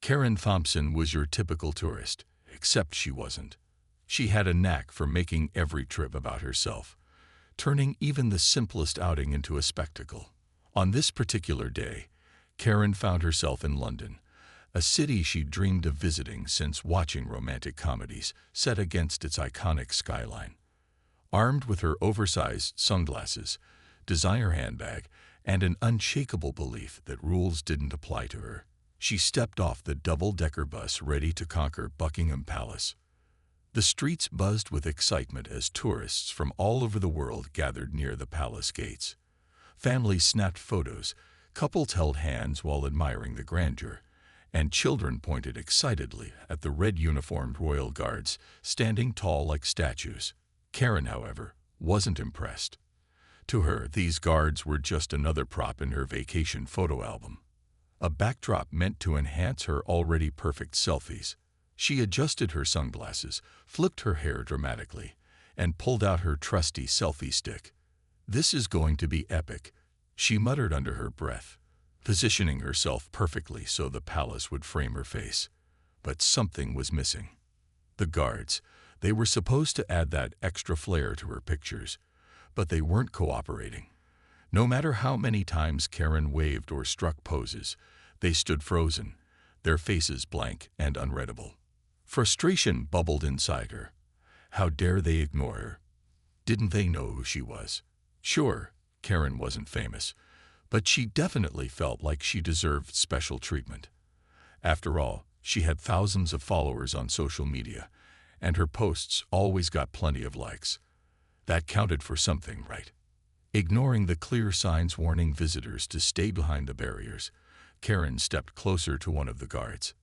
Karen Thompson was your typical tourist, except she wasn't. She had a knack for making every trip about herself, turning even the simplest outing into a spectacle. On this particular day, Karen found herself in London, a city she'd dreamed of visiting since watching romantic comedies set against its iconic skyline. Armed with her oversized sunglasses, designer handbag, and an unshakable belief that rules didn't apply to her, she stepped off the double-decker bus ready to conquer Buckingham Palace. The streets buzzed with excitement as tourists from all over the world gathered near the palace gates. Families snapped photos, couples held hands while admiring the grandeur, and children pointed excitedly at the red-uniformed royal guards standing tall like statues. Karen, however, wasn't impressed. To her, these guards were just another prop in her vacation photo album, a backdrop meant to enhance her already perfect selfies. She adjusted her sunglasses, flipped her hair dramatically, and pulled out her trusty selfie stick. "This is going to be epic," she muttered under her breath, positioning herself perfectly so the palace would frame her face. But something was missing. The guards, they were supposed to add that extra flair to her pictures, but they weren't cooperating. No matter how many times Karen waved or struck poses, they stood frozen, their faces blank and unreadable. Frustration bubbled inside her. How dare they ignore her? Didn't they know who she was? Sure, Karen wasn't famous, but she definitely felt like she deserved special treatment. After all, she had thousands of followers on social media, and her posts always got plenty of likes. That counted for something, right? Ignoring the clear signs warning visitors to stay behind the barriers, Karen stepped closer to one of the guards.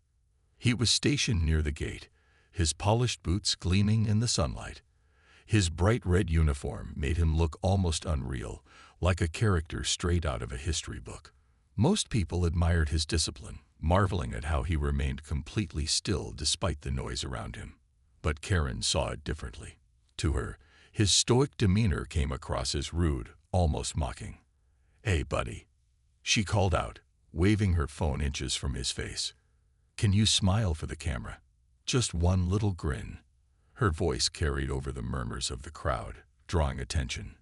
He was stationed near the gate, his polished boots gleaming in the sunlight. His bright red uniform made him look almost unreal, like a character straight out of a history book. Most people admired his discipline, marveling at how he remained completely still despite the noise around him. But Karen saw it differently. To her, his stoic demeanor came across as rude, almost mocking. "Hey, buddy," she called out, waving her phone inches from his face. "Can you smile for the camera? Just one little grin." Her voice carried over the murmurs of the crowd, drawing attention.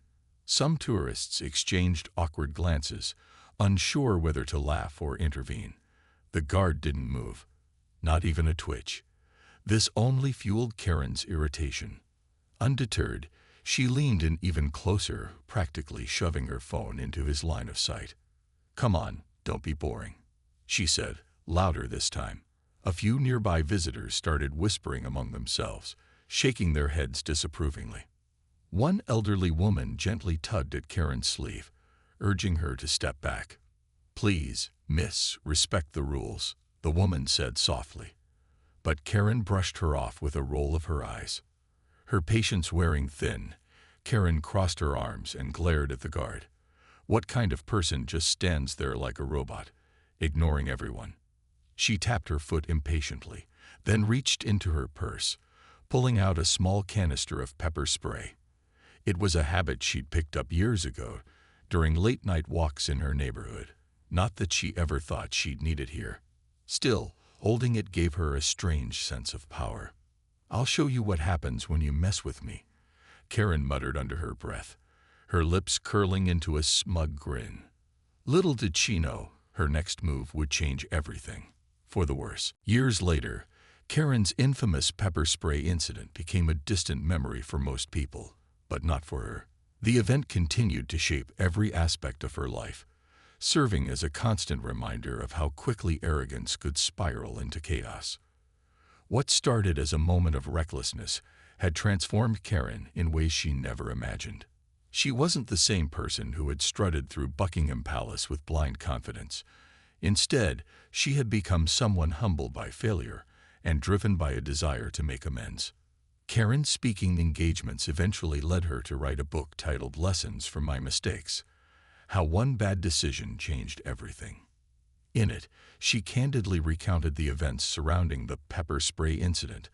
Some tourists exchanged awkward glances, unsure whether to laugh or intervene. The guard didn't move, not even a twitch. This only fueled Karen's irritation. Undeterred, she leaned in even closer, practically shoving her phone into his line of sight. "Come on, don't be boring," she said, louder this time. A few nearby visitors started whispering among themselves, shaking their heads disapprovingly. One elderly woman gently tugged at Karen's sleeve, urging her to step back. "Please, miss, respect the rules," the woman said softly. But Karen brushed her off with a roll of her eyes. Her patience wearing thin, Karen crossed her arms and glared at the guard. What kind of person just stands there like a robot, ignoring everyone? She tapped her foot impatiently, then reached into her purse, pulling out a small canister of pepper spray. It was a habit she'd picked up years ago, during late-night walks in her neighborhood. Not that she ever thought she'd need it here. Still, holding it gave her a strange sense of power. "I'll show you what happens when you mess with me," Karen muttered under her breath, her lips curling into a smug grin. Little did she know, her next move would change everything, for the worse. Years later, Karen's infamous pepper spray incident became a distant memory for most people, but not for her. The event continued to shape every aspect of her life, serving as a constant reminder of how quickly arrogance could spiral into chaos. What started as a moment of recklessness had transformed Karen in ways she never imagined. She wasn't the same person who had strutted through Buckingham Palace with blind confidence. Instead, she had become someone humbled by failure and driven by a desire to make amends. Karen's speaking engagements eventually led her to write a book titled Lessons from My Mistakes: How One Bad Decision Changed Everything. In it, she candidly recounted the events surrounding the pepper spray incident,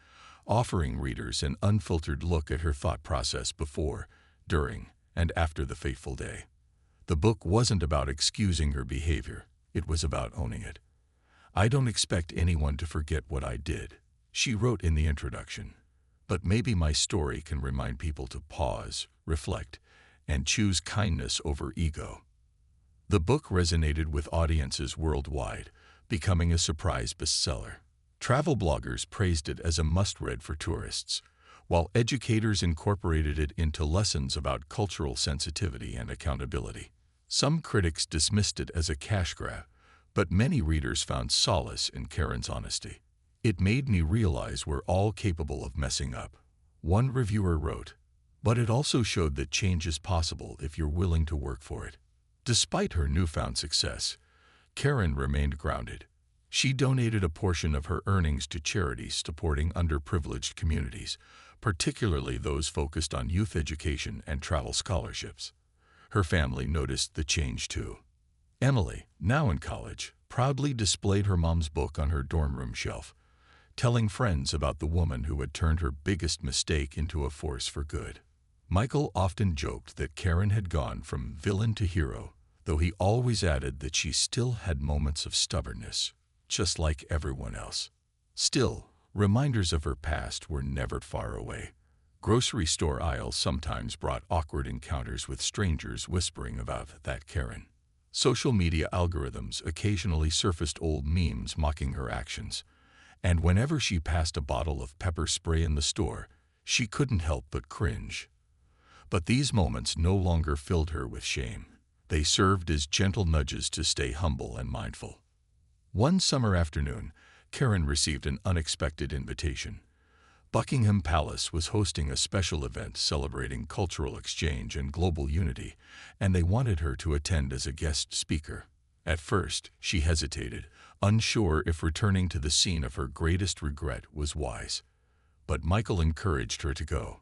offering readers an unfiltered look at her thought process before, during, and after the fateful day. The book wasn't about excusing her behavior, it was about owning it. "I don't expect anyone to forget what I did," she wrote in the introduction. "But maybe my story can remind people to pause, reflect, and choose kindness over ego." The book resonated with audiences worldwide, becoming a surprise bestseller. Travel bloggers praised it as a must-read for tourists, while educators incorporated it into lessons about cultural sensitivity and accountability. Some critics dismissed it as a cash grab, but many readers found solace in Karen's honesty. "It made me realize we're all capable of messing up," one reviewer wrote. "But it also showed that change is possible if you're willing to work for it." Despite her newfound success, Karen remained grounded. She donated a portion of her earnings to charities supporting underprivileged communities, particularly those focused on youth education and travel scholarships. Her family noticed the change too. Emily, now in college, proudly displayed her mom's book on her dorm room shelf, telling friends about the woman who had turned her biggest mistake into a force for good. Michael often joked that Karen had gone from villain to hero, though he always added that she still had moments of stubbornness, just like everyone else. Still, reminders of her past were never far away. Grocery store aisles sometimes brought awkward encounters with strangers whispering about that Karen. Social media algorithms occasionally surfaced old memes mocking her actions, and whenever she passed a bottle of pepper spray in the store, she couldn't help but cringe. But these moments no longer filled her with shame. They served as gentle nudges to stay humble and mindful. One summer afternoon, Karen received an unexpected invitation. Buckingham Palace was hosting a special event celebrating cultural exchange and global unity, and they wanted her to attend as a guest speaker. At first, she hesitated, unsure if returning to the scene of her greatest regret was wise. But Michael encouraged her to go.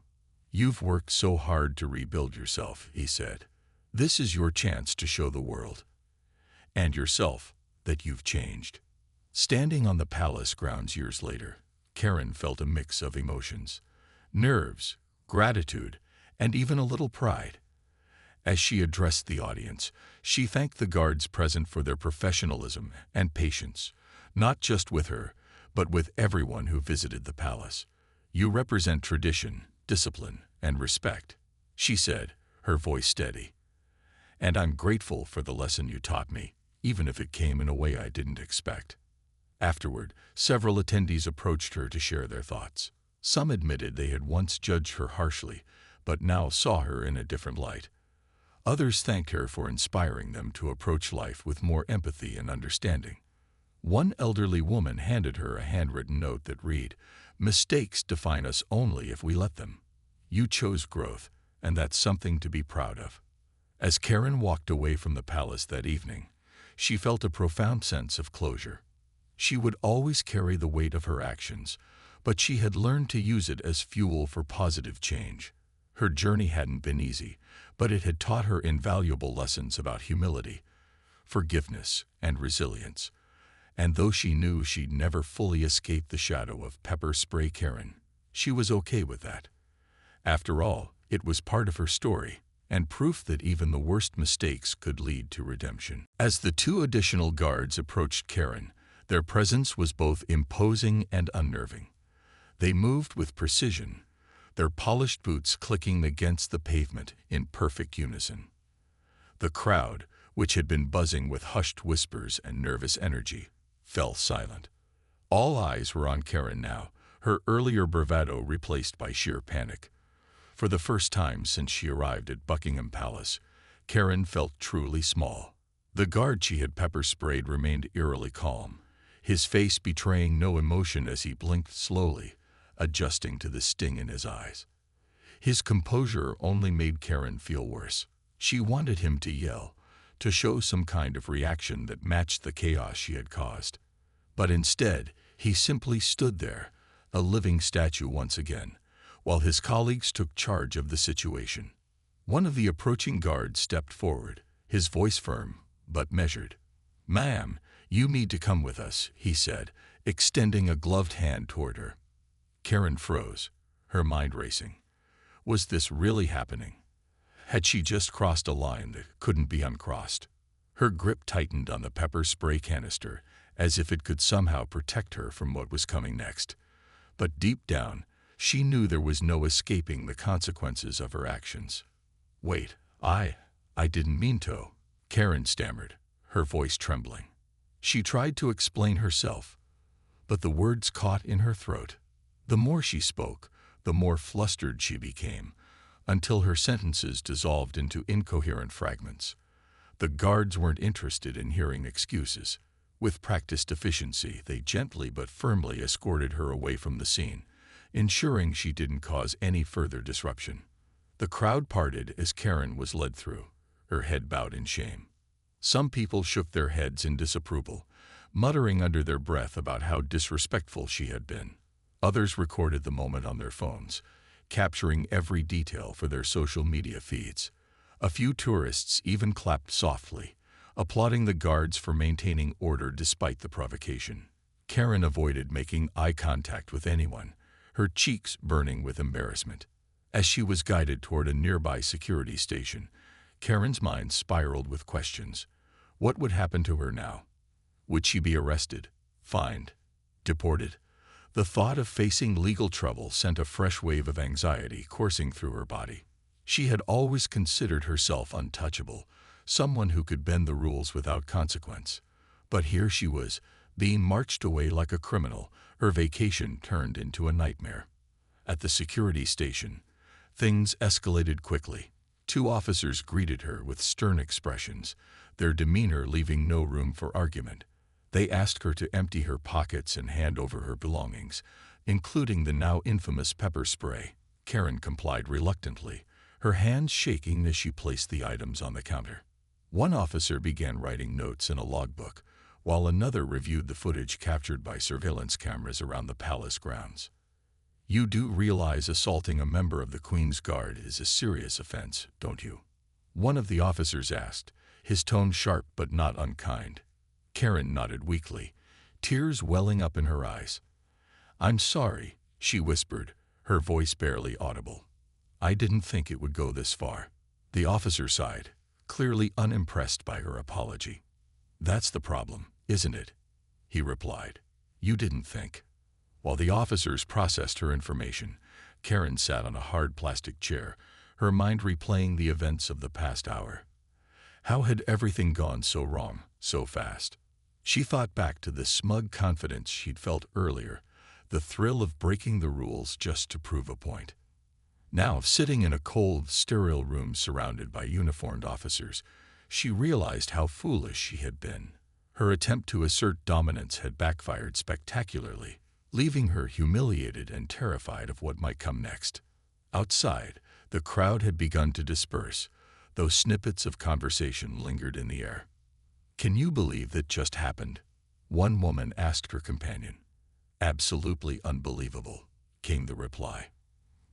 "You've worked so hard to rebuild yourself," he said. "This is your chance to show the world and yourself that you've changed." Standing on the palace grounds years later, Karen felt a mix of emotions: nerves, gratitude, and even a little pride. As she addressed the audience, she thanked the guards present for their professionalism and patience, not just with her, but with everyone who visited the palace. "You represent tradition, discipline, and respect," she said, her voice steady. "And I'm grateful for the lesson you taught me, even if it came in a way I didn't expect." Afterward, several attendees approached her to share their thoughts. Some admitted they had once judged her harshly, but now saw her in a different light. Others thanked her for inspiring them to approach life with more empathy and understanding. One elderly woman handed her a handwritten note that read, "Mistakes define us only if we let them. You chose growth, and that's something to be proud of." As Karen walked away from the palace that evening, she felt a profound sense of closure. She would always carry the weight of her actions, but she had learned to use it as fuel for positive change. Her journey hadn't been easy, but it had taught her invaluable lessons about humility, forgiveness, and resilience. And though she knew she'd never fully escape the shadow of pepper spray Karen, she was okay with that. After all, it was part of her story, and proof that even the worst mistakes could lead to redemption. As the two additional guards approached Karen, their presence was both imposing and unnerving. They moved with precision, their polished boots clicking against the pavement in perfect unison. The crowd, which had been buzzing with hushed whispers and nervous energy, fell silent. All eyes were on Karen now, her earlier bravado replaced by sheer panic. For the first time since she arrived at Buckingham Palace, Karen felt truly small. The guard she had pepper-sprayed remained eerily calm, his face betraying no emotion as he blinked slowly, adjusting to the sting in his eyes. His composure only made Karen feel worse. She wanted him to yell, to show some kind of reaction that matched the chaos she had caused. But instead, he simply stood there, a living statue once again, while his colleagues took charge of the situation. One of the approaching guards stepped forward, his voice firm, but measured. "Ma'am, you need to come with us," he said, extending a gloved hand toward her. Karen froze, her mind racing. Was this really happening? Had she just crossed a line that couldn't be uncrossed? Her grip tightened on the pepper spray canister, as if it could somehow protect her from what was coming next. But deep down, she knew there was no escaping the consequences of her actions. "Wait, I didn't mean to," Karen stammered, her voice trembling. She tried to explain herself, but the words caught in her throat. The more she spoke, the more flustered she became, until her sentences dissolved into incoherent fragments. The guards weren't interested in hearing excuses. With practiced efficiency, they gently but firmly escorted her away from the scene, ensuring she didn't cause any further disruption. The crowd parted as Karen was led through, her head bowed in shame. Some people shook their heads in disapproval, muttering under their breath about how disrespectful she had been. Others recorded the moment on their phones, capturing every detail for their social media feeds. A few tourists even clapped softly, applauding the guards for maintaining order despite the provocation. Karen avoided making eye contact with anyone, her cheeks burning with embarrassment. As she was guided toward a nearby security station, Karen's mind spiraled with questions. What would happen to her now? Would she be arrested, fined, deported? The thought of facing legal trouble sent a fresh wave of anxiety coursing through her body. She had always considered herself untouchable, someone who could bend the rules without consequence. But here she was, being marched away like a criminal, her vacation turned into a nightmare. At the security station, things escalated quickly. Two officers greeted her with stern expressions, their demeanor leaving no room for argument. They asked her to empty her pockets and hand over her belongings, including the now infamous pepper spray. Karen complied reluctantly, her hands shaking as she placed the items on the counter. One officer began writing notes in a logbook, while another reviewed the footage captured by surveillance cameras around the palace grounds. "You do realize assaulting a member of the Queen's Guard is a serious offense, don't you?" one of the officers asked, his tone sharp but not unkind. Karen nodded weakly, tears welling up in her eyes. "I'm sorry," she whispered, her voice barely audible. "I didn't think it would go this far." The officer sighed, clearly unimpressed by her apology. "That's the problem, isn't it?" he replied. "You didn't think." While the officers processed her information, Karen sat on a hard plastic chair, her mind replaying the events of the past hour. How had everything gone so wrong, so fast? She thought back to the smug confidence she'd felt earlier, the thrill of breaking the rules just to prove a point. Now, sitting in a cold, sterile room surrounded by uniformed officers, she realized how foolish she had been. Her attempt to assert dominance had backfired spectacularly, leaving her humiliated and terrified of what might come next. Outside, the crowd had begun to disperse, though snippets of conversation lingered in the air. "Can you believe that just happened?" one woman asked her companion. "Absolutely unbelievable," came the reply.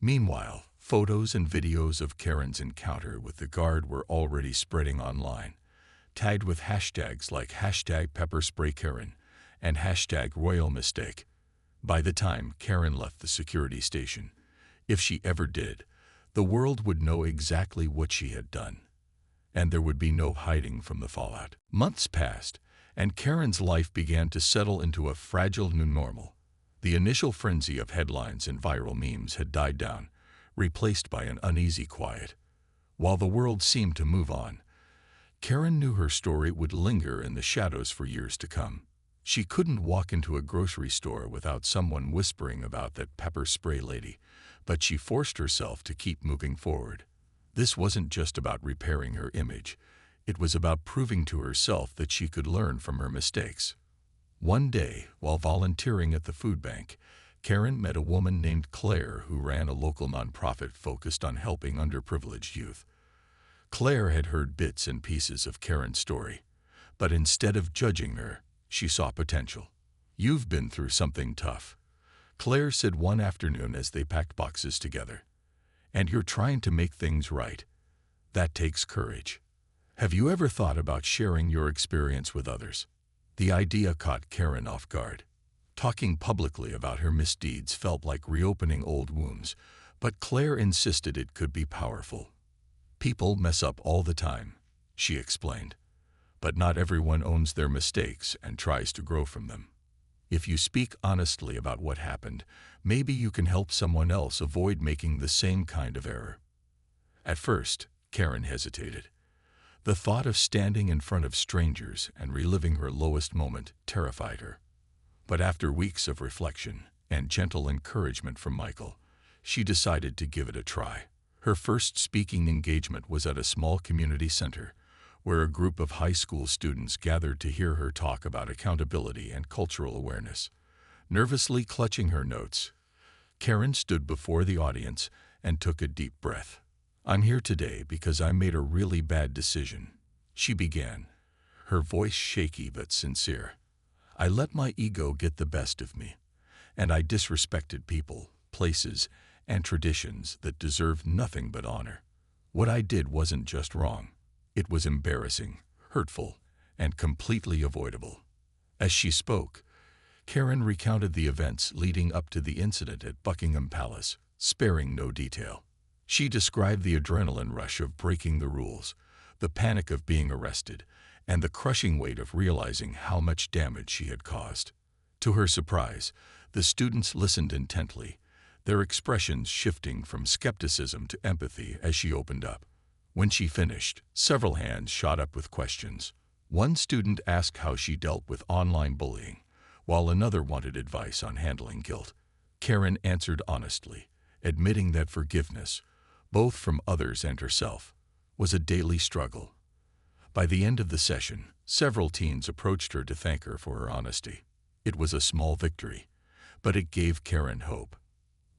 Meanwhile, photos and videos of Karen's encounter with the guard were already spreading online, tagged with hashtags like #PepperSprayKaren and #RoyalMistake. By the time Karen left the security station, if she ever did, the world would know exactly what she had done, and there would be no hiding from the fallout. Months passed, and Karen's life began to settle into a fragile new normal. The initial frenzy of headlines and viral memes had died down, replaced by an uneasy quiet. While the world seemed to move on, Karen knew her story would linger in the shadows for years to come. She couldn't walk into a grocery store without someone whispering about that pepper spray lady, but she forced herself to keep moving forward. This wasn't just about repairing her image. It was about proving to herself that she could learn from her mistakes. One day, while volunteering at the food bank, Karen met a woman named Claire who ran a local nonprofit focused on helping underprivileged youth. Claire had heard bits and pieces of Karen's story, but instead of judging her, she saw potential. "You've been through something tough," Claire said one afternoon as they packed boxes together. "And you're trying to make things right. That takes courage. Have you ever thought about sharing your experience with others?" The idea caught Karen off guard. Talking publicly about her misdeeds felt like reopening old wounds, but Claire insisted it could be powerful. "People mess up all the time," she explained. But not everyone owns their mistakes and tries to grow from them. If you speak honestly about what happened, maybe you can help someone else avoid making the same kind of error. At first, Karen hesitated. The thought of standing in front of strangers and reliving her lowest moment terrified her. But after weeks of reflection and gentle encouragement from Michael, she decided to give it a try. Her first speaking engagement was at a small community center, where a group of high school students gathered to hear her talk about accountability and cultural awareness. Nervously clutching her notes, Karen stood before the audience and took a deep breath. "I'm here today because I made a really bad decision," she began, her voice shaky but sincere. "I let my ego get the best of me, and I disrespected people, places, and traditions that deserve nothing but honor. What I did wasn't just wrong. It was embarrassing, hurtful, and completely avoidable." As she spoke, Karen recounted the events leading up to the incident at Buckingham Palace, sparing no detail. She described the adrenaline rush of breaking the rules, the panic of being arrested, and the crushing weight of realizing how much damage she had caused. To her surprise, the students listened intently, their expressions shifting from skepticism to empathy as she opened up. When she finished, several hands shot up with questions. One student asked how she dealt with online bullying, while another wanted advice on handling guilt. Karen answered honestly, admitting that forgiveness, both from others and herself, was a daily struggle. By the end of the session, several teens approached her to thank her for her honesty. It was a small victory, but it gave Karen hope.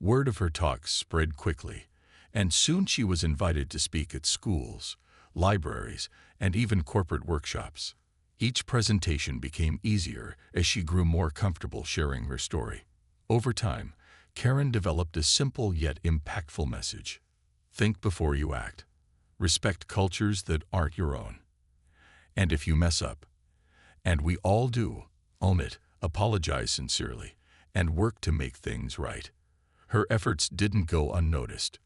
Word of her talk spread quickly, and soon she was invited to speak at schools, libraries, and even corporate workshops. Each presentation became easier as she grew more comfortable sharing her story. Over time, Karen developed a simple yet impactful message. Think before you act. Respect cultures that aren't your own. And if you mess up, and we all do, own it, apologize sincerely, and work to make things right. Her efforts didn't go unnoticed.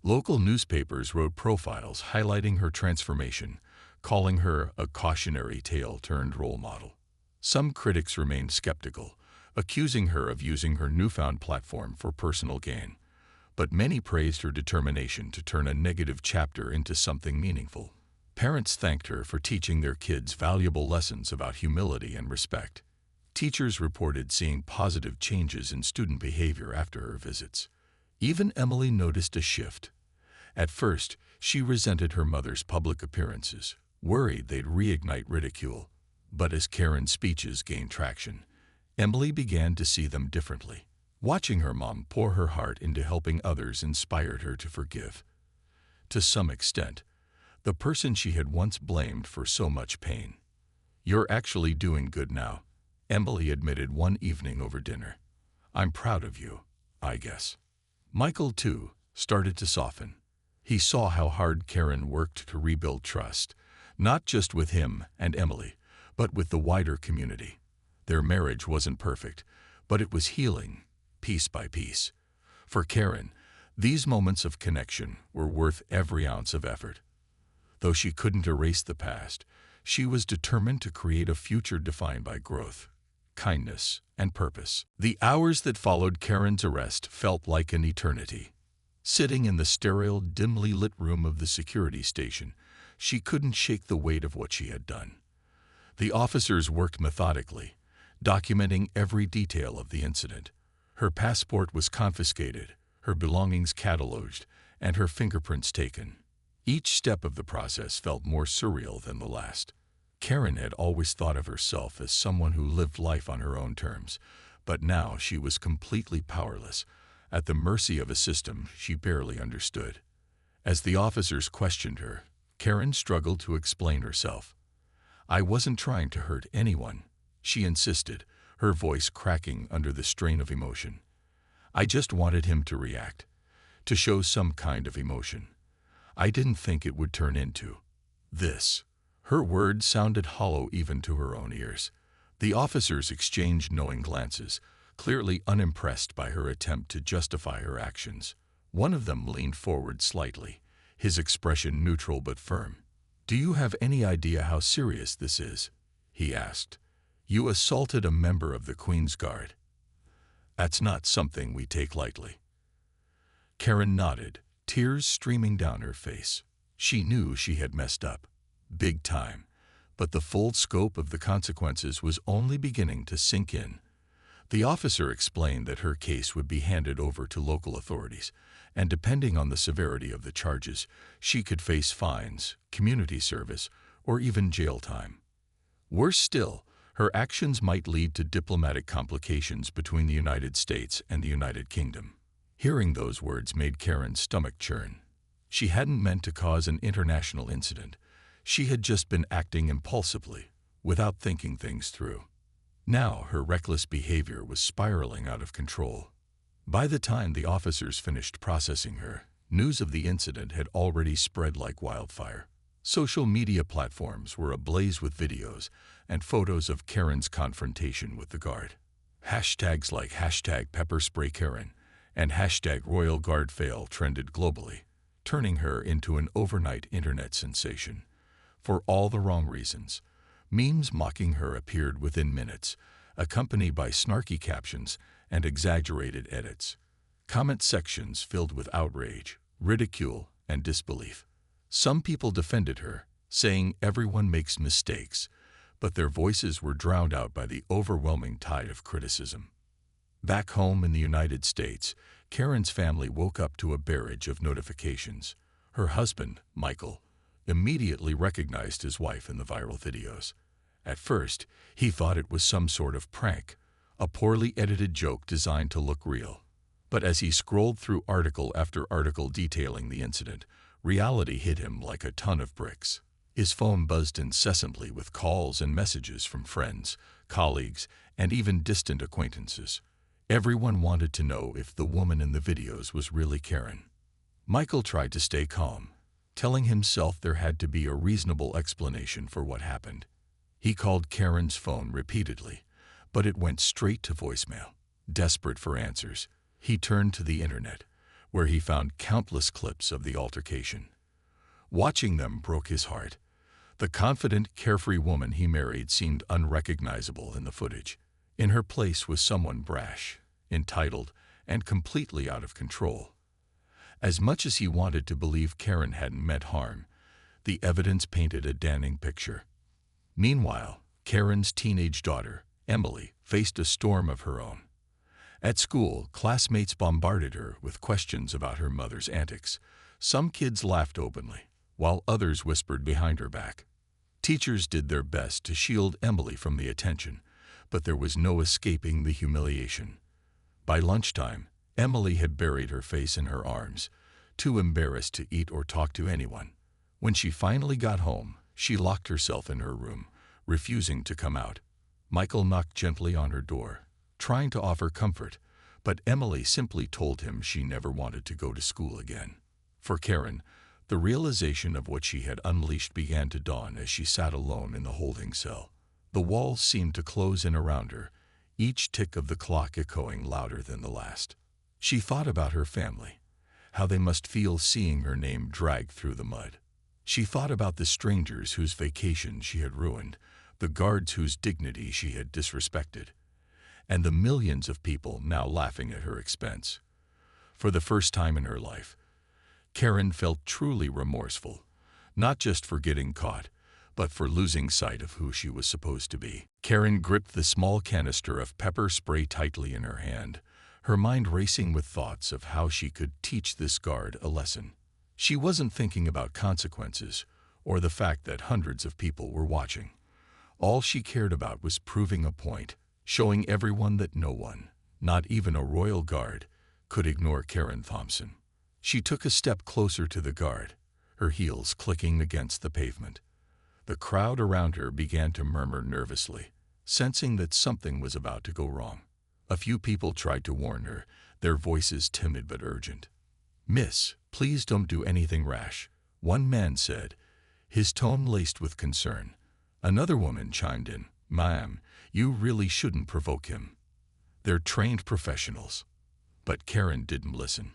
Local newspapers wrote profiles highlighting her transformation, calling her a cautionary tale turned role model. Some critics remained skeptical, accusing her of using her newfound platform for personal gain. But many praised her determination to turn a negative chapter into something meaningful. Parents thanked her for teaching their kids valuable lessons about humility and respect. Teachers reported seeing positive changes in student behavior after her visits. Even Emily noticed a shift. At first, she resented her mother's public appearances, worried they'd reignite ridicule. But as Karen's speeches gained traction, Emily began to see them differently. Watching her mom pour her heart into helping others inspired her to forgive. To some extent, the person she had once blamed for so much pain. "You're actually doing good now," Emily admitted one evening over dinner. "I'm proud of you, I guess." Michael, too, started to soften. He saw how hard Karen worked to rebuild trust, not just with him and Emily, but with the wider community. Their marriage wasn't perfect, but it was healing, piece by piece. For Karen, these moments of connection were worth every ounce of effort. Though she couldn't erase the past, she was determined to create a future defined by growth, kindness, and purpose. The hours that followed Karen's arrest felt like an eternity. Sitting in the sterile, dimly lit room of the security station, she couldn't shake the weight of what she had done. The officers worked methodically, documenting every detail of the incident. Her passport was confiscated, her belongings cataloged, and her fingerprints taken. Each step of the process felt more surreal than the last. Karen had always thought of herself as someone who lived life on her own terms, but now she was completely powerless, at the mercy of a system she barely understood. As the officers questioned her, Karen struggled to explain herself. "I wasn't trying to hurt anyone," she insisted, her voice cracking under the strain of emotion. "I just wanted him to react, to show some kind of emotion. I didn't think it would turn into this." Her words sounded hollow even to her own ears. The officers exchanged knowing glances, clearly unimpressed by her attempt to justify her actions. One of them leaned forward slightly, his expression neutral but firm. "Do you have any idea how serious this is?" he asked. "You assaulted a member of the Queen's Guard. That's not something we take lightly." Karen nodded, tears streaming down her face. She knew she had messed up, big time, but the full scope of the consequences was only beginning to sink in. The officer explained that her case would be handed over to local authorities, and depending on the severity of the charges, she could face fines, community service, or even jail time. Worse still, her actions might lead to diplomatic complications between the United States and the United Kingdom. Hearing those words made Karen's stomach churn. She hadn't meant to cause an international incident. She had just been acting impulsively, without thinking things through. Now her reckless behavior was spiraling out of control. By the time the officers finished processing her, news of the incident had already spread like wildfire. Social media platforms were ablaze with videos and photos of Karen's confrontation with the guard. Hashtags like #PepperSprayKaren and #RoyalGuardFail trended globally, turning her into an overnight internet sensation. For all the wrong reasons, memes mocking her appeared within minutes, accompanied by snarky captions and exaggerated edits. Comment sections filled with outrage, ridicule, and disbelief. Some people defended her, saying everyone makes mistakes, but their voices were drowned out by the overwhelming tide of criticism. Back home in the United States, Karen's family woke up to a barrage of notifications. Her husband, Michael, immediately recognized his wife in the viral videos. At first, he thought it was some sort of prank, a poorly edited joke designed to look real. But as he scrolled through article after article detailing the incident, reality hit him like a ton of bricks. His phone buzzed incessantly with calls and messages from friends, colleagues, and even distant acquaintances. Everyone wanted to know if the woman in the videos was really Karen. Michael tried to stay calm, telling himself there had to be a reasonable explanation for what happened. He called Karen's phone repeatedly, but it went straight to voicemail. Desperate for answers, he turned to the internet, where he found countless clips of the altercation. Watching them broke his heart. The confident, carefree woman he married seemed unrecognizable in the footage. In her place was someone brash, entitled, and completely out of control. As much as he wanted to believe Karen hadn't meant harm, the evidence painted a damning picture. Meanwhile, Karen's teenage daughter, Emily, faced a storm of her own. At school, classmates bombarded her with questions about her mother's antics. Some kids laughed openly, while others whispered behind her back. Teachers did their best to shield Emily from the attention, but there was no escaping the humiliation. By lunchtime, Emily had buried her face in her arms, too embarrassed to eat or talk to anyone. When she finally got home, she locked herself in her room, refusing to come out. Michael knocked gently on her door, trying to offer comfort, but Emily simply told him she never wanted to go to school again. For Karen, the realization of what she had unleashed began to dawn as she sat alone in the holding cell. The walls seemed to close in around her, each tick of the clock echoing louder than the last. She thought about her family, how they must feel seeing her name dragged through the mud. She thought about the strangers whose vacation she had ruined, the guards whose dignity she had disrespected, and the millions of people now laughing at her expense. For the first time in her life, Karen felt truly remorseful, not just for getting caught, but for losing sight of who she was supposed to be. Karen gripped the small canister of pepper spray tightly in her hand, her mind racing with thoughts of how she could teach this guard a lesson. She wasn't thinking about consequences or the fact that hundreds of people were watching. All she cared about was proving a point, showing everyone that no one, not even a royal guard, could ignore Karen Thompson. She took a step closer to the guard, her heels clicking against the pavement. The crowd around her began to murmur nervously, sensing that something was about to go wrong. A few people tried to warn her, their voices timid but urgent. "Miss, please don't do anything rash," one man said, his tone laced with concern. Another woman chimed in, "Ma'am, you really shouldn't provoke him. They're trained professionals." But Karen didn't listen.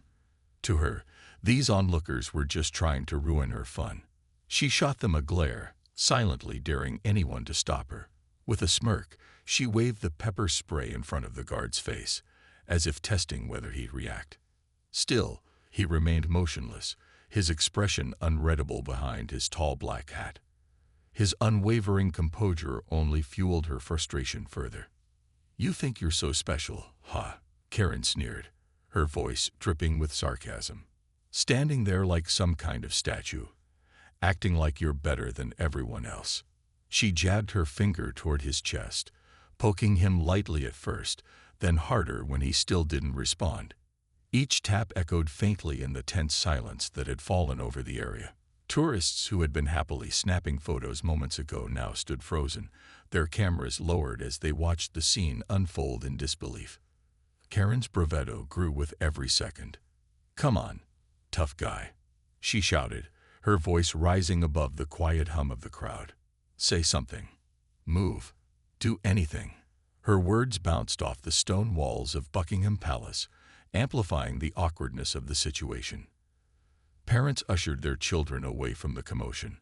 To her, these onlookers were just trying to ruin her fun. She shot them a glare, silently daring anyone to stop her. With a smirk, she waved the pepper spray in front of the guard's face, as if testing whether he'd react. Still, he remained motionless, his expression unreadable behind his tall black hat. His unwavering composure only fueled her frustration further. "You think you're so special, huh?" Karen sneered, her voice dripping with sarcasm. "Standing there like some kind of statue, acting like you're better than everyone else." She jabbed her finger toward his chest, poking him lightly at first, then harder when he still didn't respond. Each tap echoed faintly in the tense silence that had fallen over the area. Tourists who had been happily snapping photos moments ago now stood frozen, their cameras lowered as they watched the scene unfold in disbelief. Karen's bravado grew with every second. "Come on, tough guy," she shouted, her voice rising above the quiet hum of the crowd. "Say something. Move. Do anything." Her words bounced off the stone walls of Buckingham Palace, amplifying the awkwardness of the situation. Parents ushered their children away from the commotion,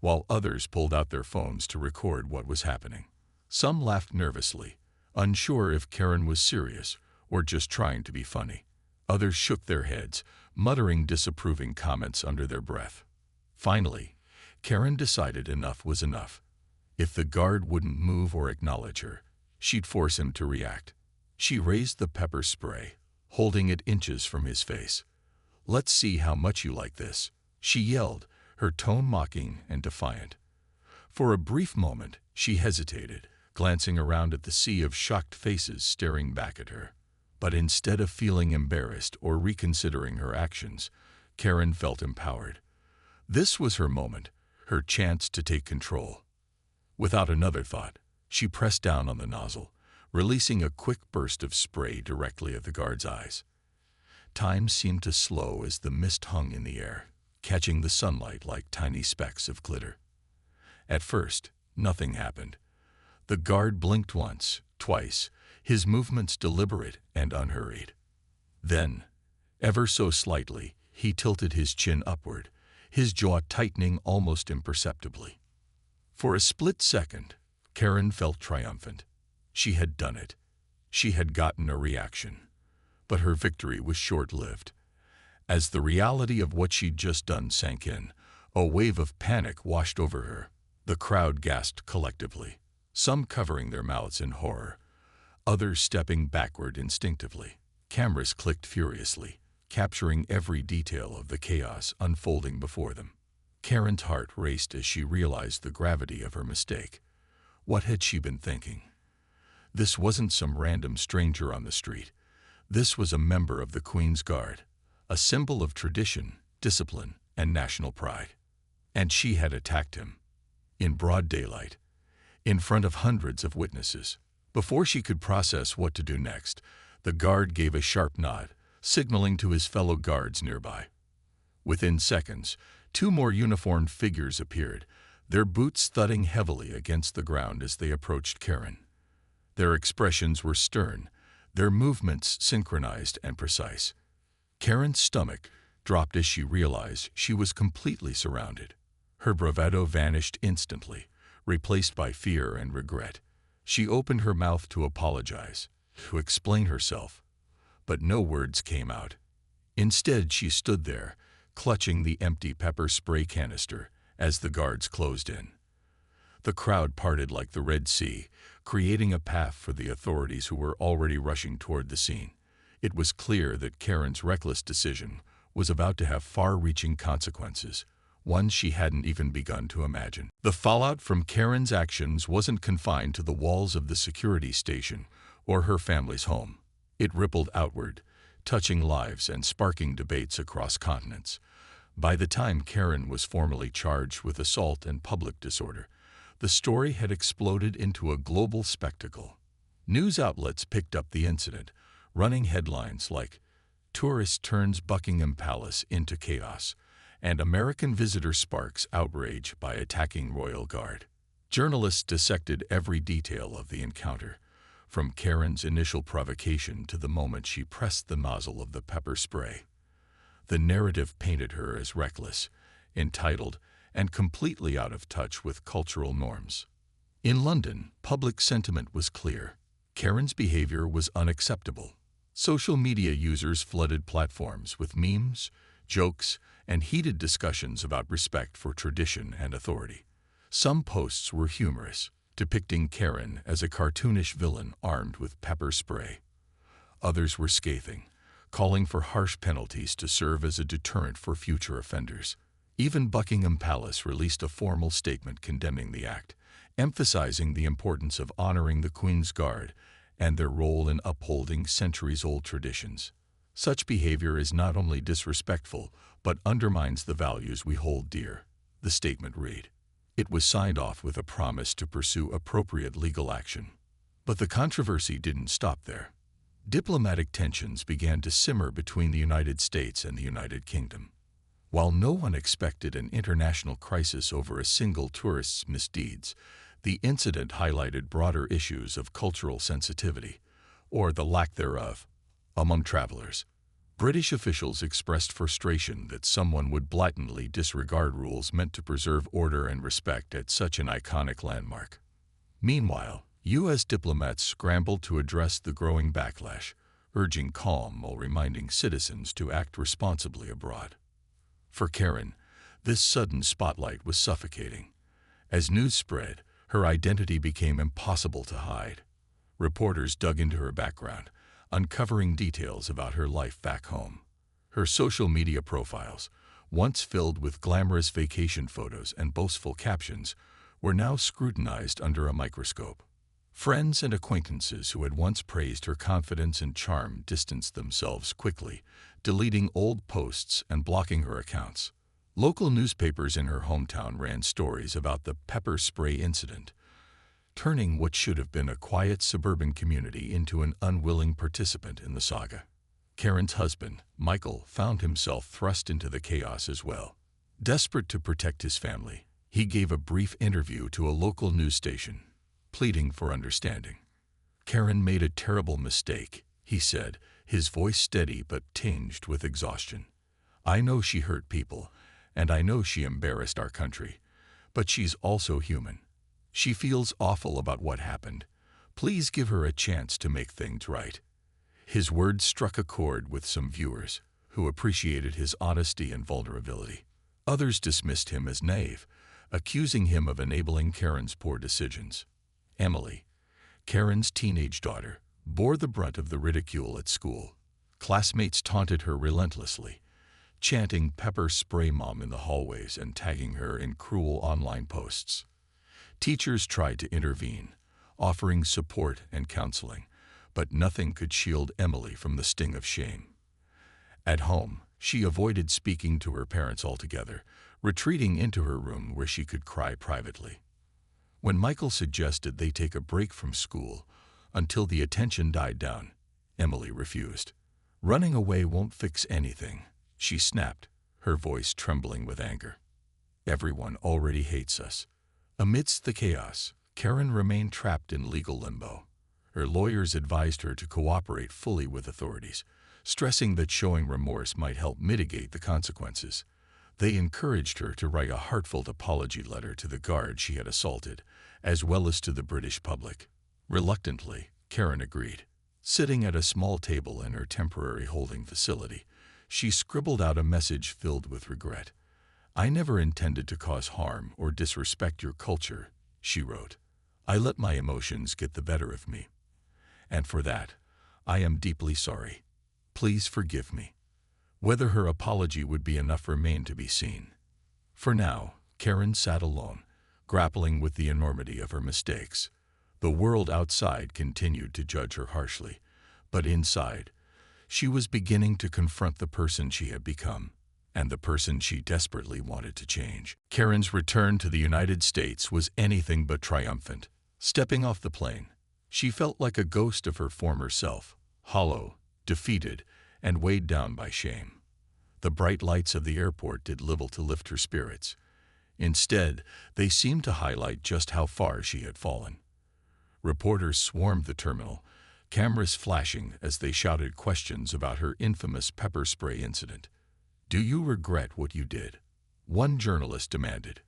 while others pulled out their phones to record what was happening. Some laughed nervously, unsure if Karen was serious or just trying to be funny. Others shook their heads, muttering disapproving comments under their breath. Finally, Karen decided enough was enough. If the guard wouldn't move or acknowledge her, she'd force him to react. She raised the pepper spray, holding it inches from his face. "Let's see how much you like this," she yelled, her tone mocking and defiant. For a brief moment, she hesitated, glancing around at the sea of shocked faces staring back at her. But instead of feeling embarrassed or reconsidering her actions, Karen felt empowered. This was her moment, her chance to take control. Without another thought, she pressed down on the nozzle, releasing a quick burst of spray directly at the guard's eyes. Time seemed to slow as the mist hung in the air, catching the sunlight like tiny specks of glitter. At first, nothing happened. The guard blinked once, twice, his movements deliberate and unhurried. Then, ever so slightly, he tilted his chin upward, his jaw tightening almost imperceptibly. For a split second, Karen felt triumphant. She had done it. She had gotten a reaction. But her victory was short-lived. As the reality of what she'd just done sank in, a wave of panic washed over her. The crowd gasped collectively, some covering their mouths in horror, others stepping backward instinctively. Cameras clicked furiously, capturing every detail of the chaos unfolding before them. Karen's heart raced as she realized the gravity of her mistake. What had she been thinking? This wasn't some random stranger on the street. This was a member of the Queen's Guard, a symbol of tradition, discipline, and national pride. And she had attacked him. In broad daylight, in front of hundreds of witnesses. Before she could process what to do next, the guard gave a sharp nod, signaling to his fellow guards nearby. Within seconds, two more uniformed figures appeared, their boots thudding heavily against the ground as they approached Karen. Their expressions were stern, their movements synchronized and precise. Karen's stomach dropped as she realized she was completely surrounded. Her bravado vanished instantly, replaced by fear and regret. She opened her mouth to apologize, to explain herself, but no words came out. Instead, she stood there, clutching the empty pepper spray canister as the guards closed in. The crowd parted like the Red Sea, creating a path for the authorities who were already rushing toward the scene. It was clear that Karen's reckless decision was about to have far-reaching consequences, ones she hadn't even begun to imagine. The fallout from Karen's actions wasn't confined to the walls of the security station or her family's home. It rippled outward, touching lives and sparking debates across continents. By the time Karen was formally charged with assault and public disorder, the story had exploded into a global spectacle. News outlets picked up the incident, running headlines like, "Tourist turns Buckingham Palace into chaos," and "American visitor sparks outrage by attacking royal guard." Journalists dissected every detail of the encounter, from Karen's initial provocation to the moment she pressed the nozzle of the pepper spray. The narrative painted her as reckless, entitled, and completely out of touch with cultural norms. In London, public sentiment was clear. Karen's behavior was unacceptable. Social media users flooded platforms with memes, jokes, and heated discussions about respect for tradition and authority. Some posts were humorous, depicting Karen as a cartoonish villain armed with pepper spray. Others were scathing, calling for harsh penalties to serve as a deterrent for future offenders. Even Buckingham Palace released a formal statement condemning the act, emphasizing the importance of honoring the Queen's Guard and their role in upholding centuries-old traditions. Such behavior is not only disrespectful, but undermines the values we hold dear, the statement read. It was signed off with a promise to pursue appropriate legal action. But the controversy didn't stop there. Diplomatic tensions began to simmer between the United States and the United Kingdom. While no one expected an international crisis over a single tourist's misdeeds, the incident highlighted broader issues of cultural sensitivity, or the lack thereof, among travelers. British officials expressed frustration that someone would blatantly disregard rules meant to preserve order and respect at such an iconic landmark. Meanwhile, U.S. diplomats scrambled to address the growing backlash, urging calm while reminding citizens to act responsibly abroad. For Karen, this sudden spotlight was suffocating. As news spread, her identity became impossible to hide. Reporters dug into her background, uncovering details about her life back home. Her social media profiles, once filled with glamorous vacation photos and boastful captions, were now scrutinized under a microscope. Friends and acquaintances who had once praised her confidence and charm distanced themselves quickly, deleting old posts and blocking her accounts. Local newspapers in her hometown ran stories about the pepper spray incident, turning what should have been a quiet suburban community into an unwilling participant in the saga. Karen's husband, Michael, found himself thrust into the chaos as well. Desperate to protect his family, he gave a brief interview to a local news station, pleading for understanding. "Karen made a terrible mistake," he said, his voice steady but tinged with exhaustion. "I know she hurt people, and I know she embarrassed our country, but she's also human. She feels awful about what happened. Please give her a chance to make things right." His words struck a chord with some viewers, who appreciated his honesty and vulnerability. Others dismissed him as naive, accusing him of enabling Karen's poor decisions. Emily, Karen's teenage daughter, bore the brunt of the ridicule at school. Classmates taunted her relentlessly, chanting "pepper spray mom" in the hallways and tagging her in cruel online posts. Teachers tried to intervene, offering support and counseling, but nothing could shield Emily from the sting of shame. At home, she avoided speaking to her parents altogether, retreating into her room where she could cry privately. When Michael suggested they take a break from school until the attention died down, Emily refused. "Running away won't fix anything," she snapped, her voice trembling with anger. "Everyone already hates us." Amidst the chaos, Karen remained trapped in legal limbo. Her lawyers advised her to cooperate fully with authorities, stressing that showing remorse might help mitigate the consequences. They encouraged her to write a heartfelt apology letter to the guard she had assaulted, as well as to the British public. Reluctantly, Karen agreed. Sitting at a small table in her temporary holding facility, she scribbled out a message filled with regret. "I never intended to cause harm or disrespect your culture," she wrote. "I let my emotions get the better of me. And for that, I am deeply sorry. Please forgive me." Whether her apology would be enough remained to be seen. For now, Karen sat alone, grappling with the enormity of her mistakes. The world outside continued to judge her harshly, but inside, she was beginning to confront the person she had become, and the person she desperately wanted to change. Karen's return to the United States was anything but triumphant. Stepping off the plane, she felt like a ghost of her former self, hollow, defeated, and weighed down by shame. The bright lights of the airport did little to lift her spirits. Instead, they seemed to highlight just how far she had fallen. Reporters swarmed the terminal, cameras flashing as they shouted questions about her infamous pepper spray incident. "Do you regret what you did?" one journalist demanded.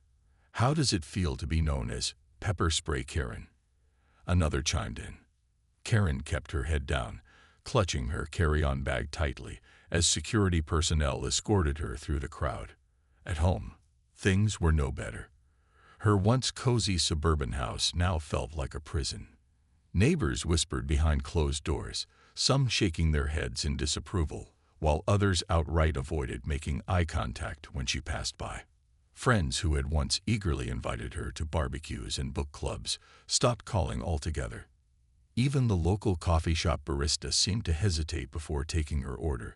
How does it feel to be known as Pepper Spray Karen? Another chimed in. Karen kept her head down, clutching her carry-on bag tightly as security personnel escorted her through the crowd. At home, things were no better. Her once cozy suburban house now felt like a prison. Neighbors whispered behind closed doors, some shaking their heads in disapproval, while others outright avoided making eye contact when she passed by. Friends who had once eagerly invited her to barbecues and book clubs stopped calling altogether. Even the local coffee shop barista seemed to hesitate before taking her order,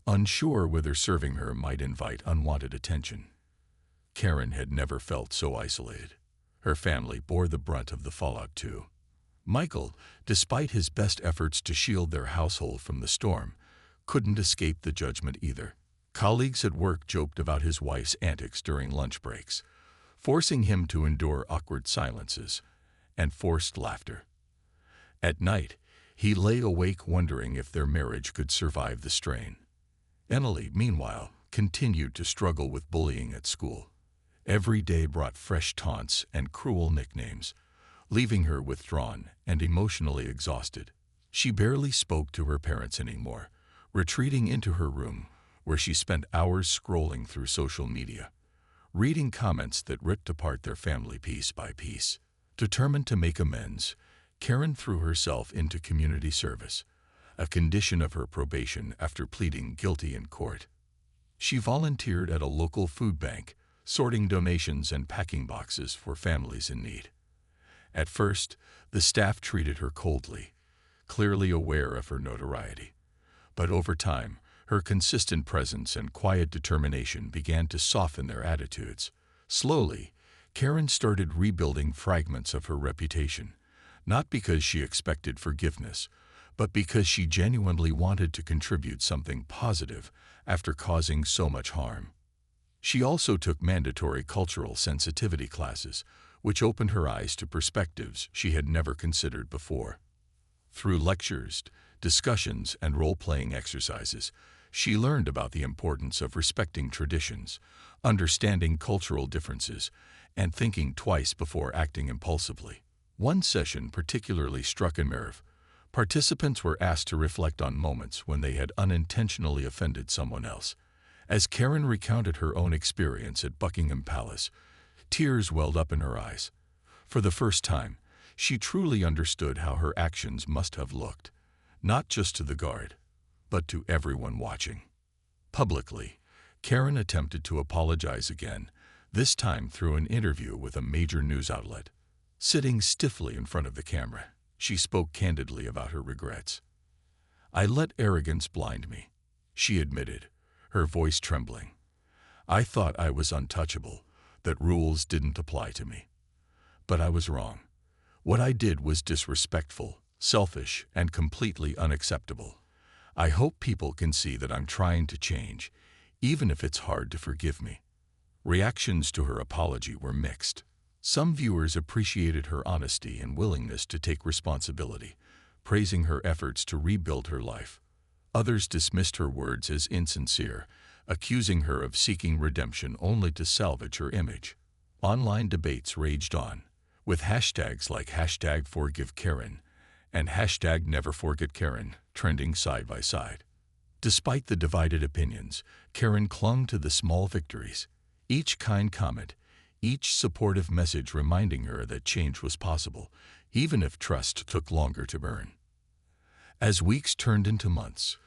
unsure whether serving her might invite unwanted attention. Karen had never felt so isolated. Her family bore the brunt of the fallout too. Michael, despite his best efforts to shield their household from the storm, couldn't escape the judgment either. Colleagues at work joked about his wife's antics during lunch breaks, forcing him to endure awkward silences and forced laughter. At night, he lay awake wondering if their marriage could survive the strain. Emily, meanwhile, continued to struggle with bullying at school. Every day brought fresh taunts and cruel nicknames, leaving her withdrawn and emotionally exhausted. She barely spoke to her parents anymore, retreating into her room, where she spent hours scrolling through social media, reading comments that ripped apart their family piece by piece. Determined to make amends, Karen threw herself into community service, a condition of her probation after pleading guilty in court. She volunteered at a local food bank, sorting donations and packing boxes for families in need. At first, the staff treated her coldly, clearly aware of her notoriety. But over time, her consistent presence and quiet determination began to soften their attitudes. Slowly, Karen started rebuilding fragments of her reputation, not because she expected forgiveness, but because she genuinely wanted to contribute something positive after causing so much harm. She also took mandatory cultural sensitivity classes, which opened her eyes to perspectives she had never considered before. Through lectures, discussions, and role-playing exercises, she learned about the importance of respecting traditions, understanding cultural differences, and thinking twice before acting impulsively. One session particularly struck a nerve. Participants were asked to reflect on moments when they had unintentionally offended someone else. As Karen recounted her own experience at Buckingham Palace, tears welled up in her eyes. For the first time, she truly understood how her actions must have looked, not just to the guard, but to everyone watching. Publicly, Karen attempted to apologize again, this time through an interview with a major news outlet. Sitting stiffly in front of the camera, she spoke candidly about her regrets. "I let arrogance blind me," she admitted, her voice trembling. "I thought I was untouchable, that rules didn't apply to me. But I was wrong. What I did was disrespectful, selfish, and completely unacceptable. I hope people can see that I'm trying to change, even if it's hard to forgive me." Reactions to her apology were mixed. Some viewers appreciated her honesty and willingness to take responsibility, praising her efforts to rebuild her life. Others dismissed her words as insincere, accusing her of seeking redemption only to salvage her image. Online debates raged on, with hashtags like #ForgiveKaren and #NeverForgetKaren trending side by side. Despite the divided opinions, Karen clung to the small victories, each kind comment, each supportive message reminding her that change was possible, even if trust took longer to earn. As weeks turned into months,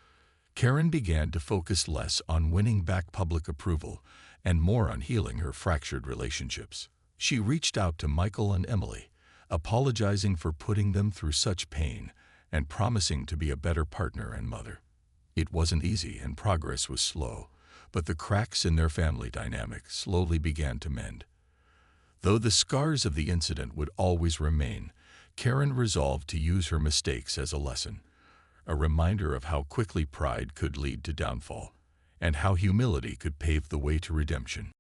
Karen began to focus less on winning back public approval and more on healing her fractured relationships. She reached out to Michael and Emily, apologizing for putting them through such pain and promising to be a better partner and mother. It wasn't easy and progress was slow, but the cracks in their family dynamic slowly began to mend. Though the scars of the incident would always remain, Karen resolved to use her mistakes as a lesson, a reminder of how quickly pride could lead to downfall, and how humility could pave the way to redemption.